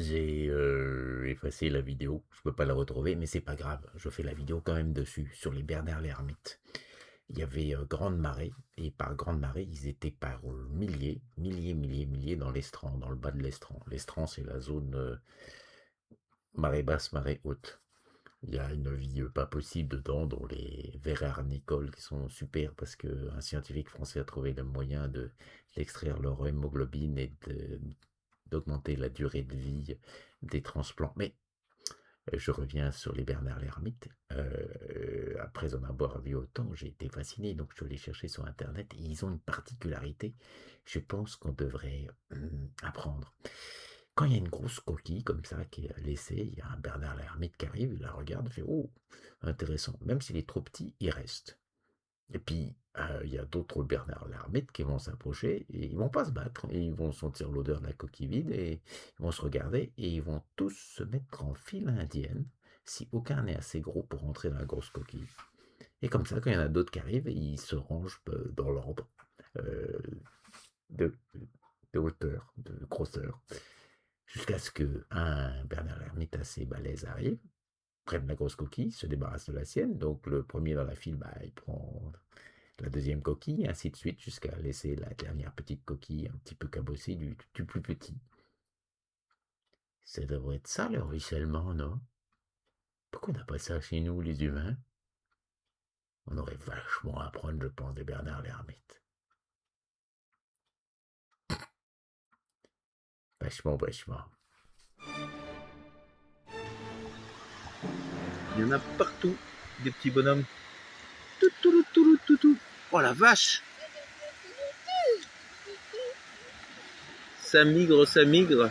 J'ai effacé la vidéo, je peux pas la retrouver, mais c'est pas grave, je fais la vidéo quand même dessus, sur les Bernard l'Ermite. Il y avait grande marée, et par grande marée, ils étaient par milliers dans l'estran, dans le bas de l'estran. L'estran, c'est la zone marée basse, marée haute. Il y a une vie pas possible dedans, dont les vers arnicoles qui sont super parce qu'un scientifique français a trouvé le moyen d'extraire leur hémoglobine et d'augmenter la durée de vie des transplants. Mais je reviens sur les Bernard l'Ermite. Après en avoir vu autant, j'ai été fasciné, donc je suis allé chercher sur Internet. Et ils ont une particularité, je pense qu'on devrait apprendre. Quand il y a une grosse coquille comme ça qui est laissée, il y a un Bernard l'Ermite qui arrive, il la regarde, il fait oh, intéressant. Même s'il est trop petit, il reste. Et puis, il y a d'autres Bernard l'Ermite qui vont s'approcher et ils vont pas se battre. Et ils vont sentir l'odeur de la coquille vide et ils vont se regarder et ils vont tous se mettre en file indienne si aucun n'est assez gros pour rentrer dans la grosse coquille. Et comme ça, quand il y en a d'autres qui arrivent, ils se rangent dans l'ordre euh, de, de hauteur, de grosseur, jusqu'à ce qu'un Bernard l'Ermite assez balèze arrive, prenne la grosse coquille, se débarrasse de la sienne. Donc le premier dans la file, bah, il prend la deuxième coquille, et ainsi de suite, jusqu'à laisser la dernière petite coquille un petit peu cabossée du plus petit. Ça devrait être ça le ruissellement, non? Pourquoi on n'a pas ça chez nous, les humains? On aurait vachement à apprendre, je pense, des Bernard l'Ermite. Vachement, vachement. Il y en a partout, des petits bonhommes. Tout, tout, tout, tout, tout, tout. Oh la vache! Ça migre, ça migre.